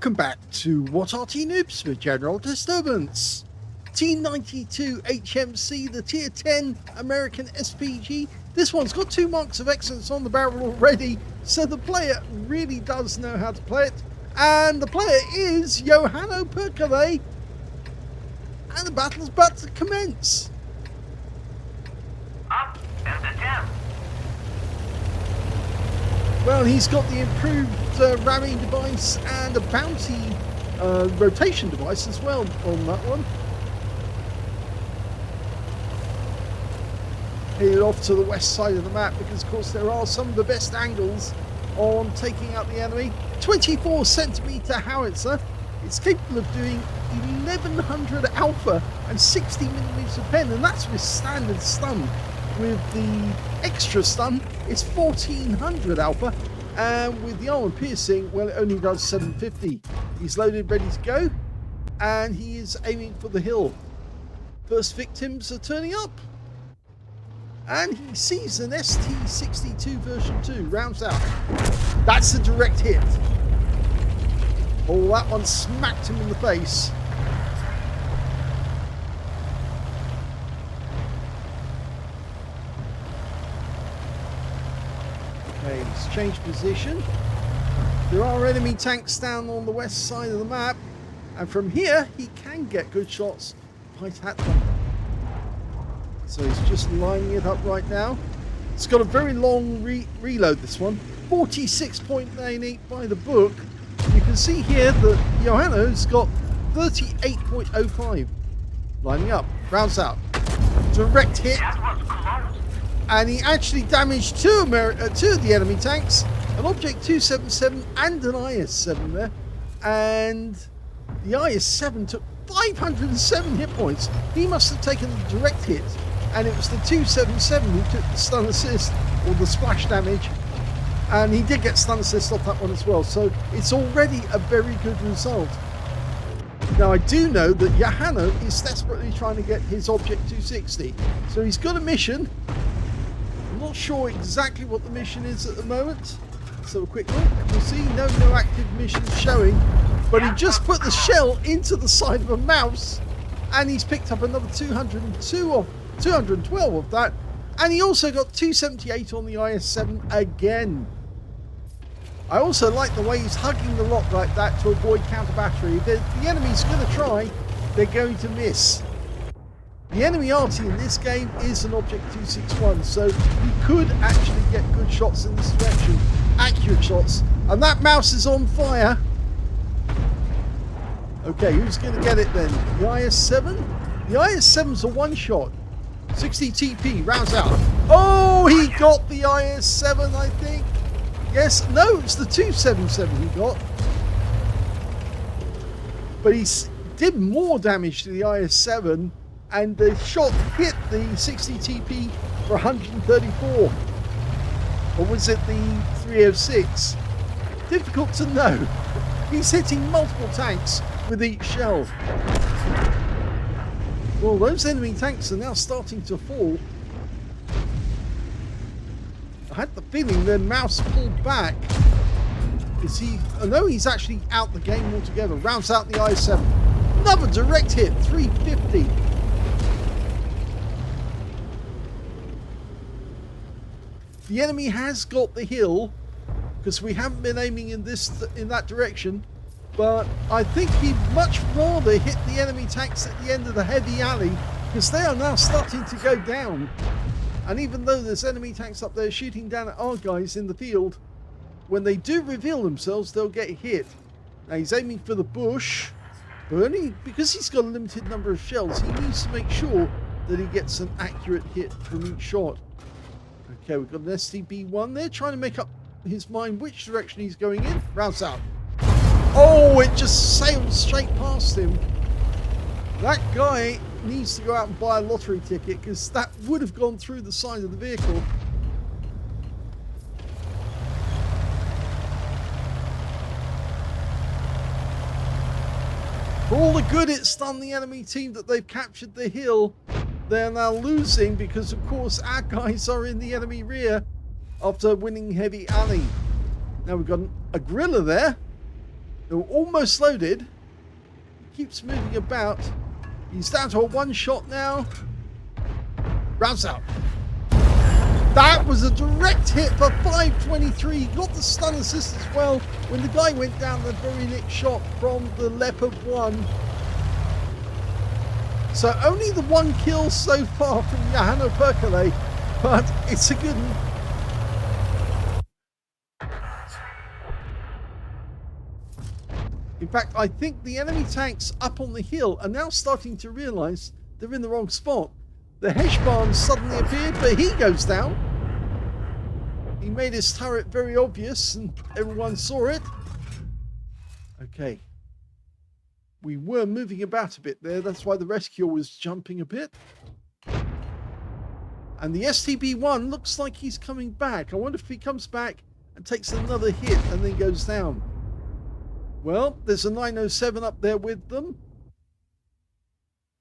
Welcome back to What Arty Noobs for General Disturbance. T92 HMC, the Tier 10 American SPG. This one's got 2 marks of excellence on the barrel already, so the player really does know how to play it. And the player is johanonperkele. And the battle's about to commence. Up and the jam. Well, he's got the improved ramming device and a bounty rotation device as well on that one. Headed off to the west side of the map because, of course, there are some of the best angles on taking out the enemy. 24 centimeter howitzer. It's capable of doing 1100 alpha and 60 millimeters of pen, and that's with standard stun. With the extra stun, it's 1400 alpha, and with the armor piercing, well, it only does 750. He's loaded, ready to go, and he is aiming for the hill. First victims are turning up, and he sees an ST92 version 2. Rounds out. That's a direct hit. Oh, that one smacked him in the face. Okay, he's changed position. There are enemy tanks down on the west side of the map, and from here he can get good shots right at them. So he's just lining it up right now. It's got a very long reload, this one. 46.98 by the book. You can see here that Johano's got 38.05. Lining up, rounds out. Direct hit. And he actually damaged two of the enemy tanks, an Object 277 and an IS-7 there. And the IS-7 took 507 hit points. He must have taken the direct hit, and it was the 277 who took the stun assist or the splash damage. And he did get stun assist off that one as well, so it's already a very good result. Now, I do know that Johano is desperately trying to get his Object 260, so he's got a mission. I'm not sure exactly what the mission is at the moment, so a quick look. You'll see no active missions showing, but he just put the shell into the side of a mouse, and he's picked up another 212 of that, and he also got 278 on the IS-7 again. I also like the way he's hugging the rock like that to avoid counter battery. If the enemy's going to try, they're going to miss. The enemy Arty in this game is an Object 261, so he could actually get good shots in this direction, accurate shots. And that mouse is on fire. Okay, who's going to get it then? The IS-7? The IS-7's a one-shot. 60 TP, rounds out. Oh, he got the IS-7, I think. Yes, no, it's the 277 he got. But he did more damage to the IS-7, and the shot hit the 60 TP for 134. Or was it the 306? Difficult to know. He's hitting multiple tanks with each shell. Well, those enemy tanks are now starting to fall. I had the feeling their mouse pulled back. I know he's actually out the game altogether. Rounds out the IS-7. Another direct hit, 350. The enemy has got the hill, because we haven't been aiming in that direction. But I think he'd much rather hit the enemy tanks at the end of the heavy alley, because they are now starting to go down. And even though there's enemy tanks up there shooting down at our guys in the field, when they do reveal themselves, they'll get hit. Now he's aiming for the bush, but only because he's got a limited number of shells, he needs to make sure that he gets an accurate hit from each shot. Okay, we've got an STB-1 there, trying to make up his mind which direction he's going in. Rounds out. Oh, it just sailed straight past him. That guy needs to go out and buy a lottery ticket, because that would have gone through the side of the vehicle. For all the good it's done the enemy team that they've captured the hill, they're now losing because, of course, our guys are in the enemy rear after winning heavy alley. Now we've got a gorilla there. They're almost loaded. He keeps moving about. He's down to a one shot now. Rounds out. That was a direct hit for 523. He got the stun assist as well when the guy went down the very next shot from the Leopard 1. So only the one kill so far from johanonperkele, but it's a good one. In fact, I think the enemy tanks up on the hill are now starting to realise they're in the wrong spot. The Heshbarn suddenly appeared, but he goes down. He made his turret very obvious and everyone saw it. Okay. We were moving about a bit there. That's why the rescuer was jumping a bit. And the STB-1 looks like he's coming back. I wonder if he comes back and takes another hit and then goes down. Well, there's a 907 up there with them.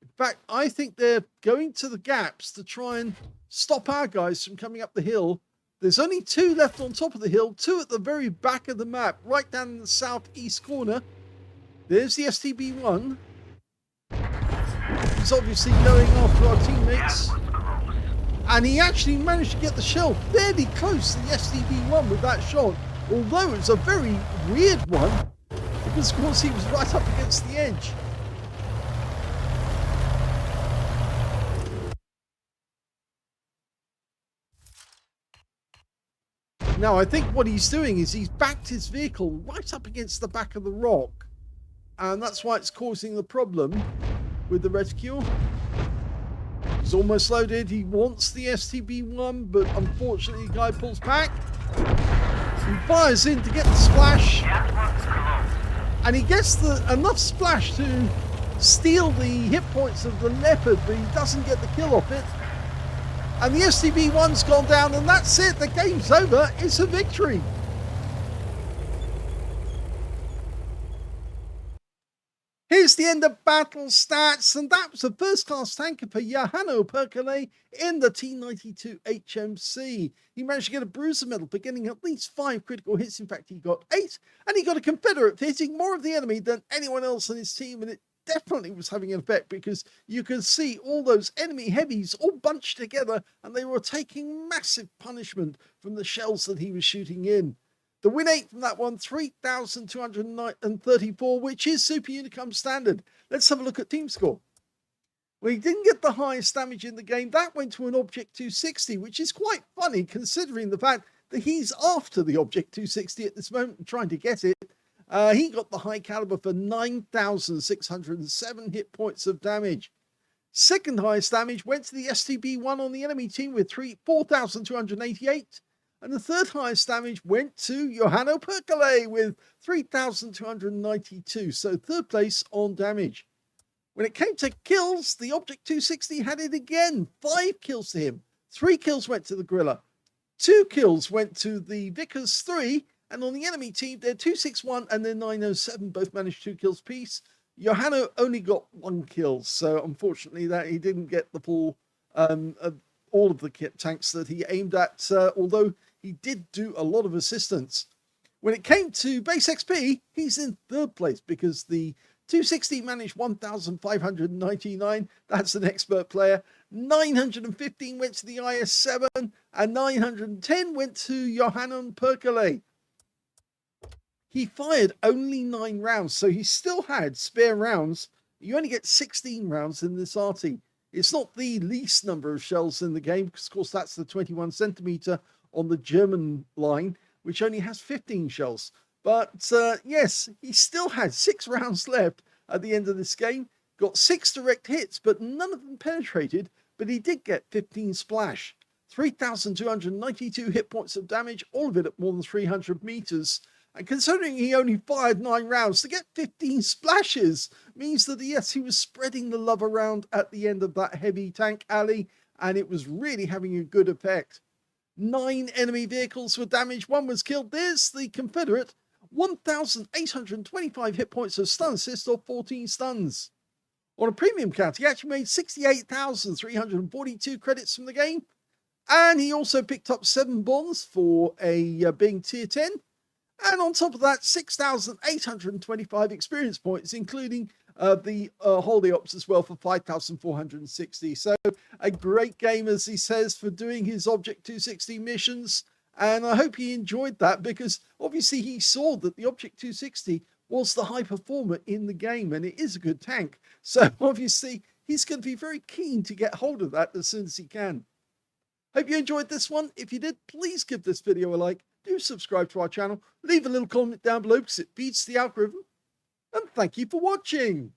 In fact, I think they're going to the gaps to try and stop our guys from coming up the hill. There's only two left on top of the hill, two at the very back of the map, right down in the southeast corner. There's the STB-1. He's obviously going after our teammates. And he actually managed to get the shell fairly close to the STB-1 with that shot. Although it was a very weird one, because of course he was right up against the edge. Now, I think what he's doing is he's backed his vehicle right up against the back of the rock. And that's why it's causing the problem with the rescue. He's almost loaded. He wants the STB-1, but unfortunately the guy pulls back. He fires in to get the splash. And he gets enough splash to steal the hit points of the Leopard, but he doesn't get the kill off it. And the STB-1's gone down, and that's it. The game's over. It's a victory. Here's the end of battle stats, and that was a first-class tanker for johanonperkele in the T92 HMC. He managed to get a bruiser medal for getting at least 5 critical hits. In fact, he got 8, and he got a Confederate for hitting more of the enemy than anyone else on his team, and it definitely was having an effect because you could see all those enemy heavies all bunched together and they were taking massive punishment from the shells that he was shooting in. The win 8 from that one, 3,234, which is Super Unicum standard. Let's have a look at team score. Well, he didn't get the highest damage in the game. That went to an Object 260, which is quite funny considering the fact that he's after the Object 260 at this moment and trying to get it. He got the high caliber for 9,607 hit points of damage. Second highest damage went to the STB-1 on the enemy team with 4,288. And the third highest damage went to johanonperkele with 3,292. So third place on damage. When it came to kills, the Object 260 had it again. 5 kills to him. 3 kills went to the Gorilla. 2 kills went to the Vickers 3. And on the enemy team, their 261 and their 907 both managed 2 kills apiece. Johano only got 1 kill, so unfortunately that he didn't get the full of all of the tanks that he aimed at, although he did do a lot of assistance. When it came to base XP, he's in third place because the 260 managed 1,599. That's an expert player. 915 went to the IS-7 and 910 went to johanonperkele. He fired only 9 rounds, so he still had spare rounds. You only get 16 rounds in this Arty. It's not the least number of shells in the game, because of course that's the 21 centimeter on the German line, which only has 15 shells. But yes, he still had 6 rounds left at the end of this game. Got 6 direct hits, but none of them penetrated, but he did get 15 splash. 3,292 hit points of damage, all of it at more than 300 meters. And considering he only fired 9 rounds, to get 15 splashes means that, yes, he was spreading the love around at the end of that heavy tank alley, and it was really having a good effect. 9 enemy vehicles were damaged, 1 was killed. There's the Confederate, 1,825 hit points of stun assist or 14 stuns. On a premium count, he actually made 68,342 credits from the game, and he also picked up 7 bonds for being tier 10. And on top of that, 6,825 experience points, including the Holy Ops as well for 5,460. So a great game, as he says, for doing his Object 260 missions. And I hope he enjoyed that, because obviously he saw that the Object 260 was the high performer in the game, and it is a good tank. So obviously he's going to be very keen to get hold of that as soon as he can. Hope you enjoyed this one. If you did, please give this video a like. Do subscribe to our channel. Leave a little comment down below because it beats the algorithm. And thank you for watching.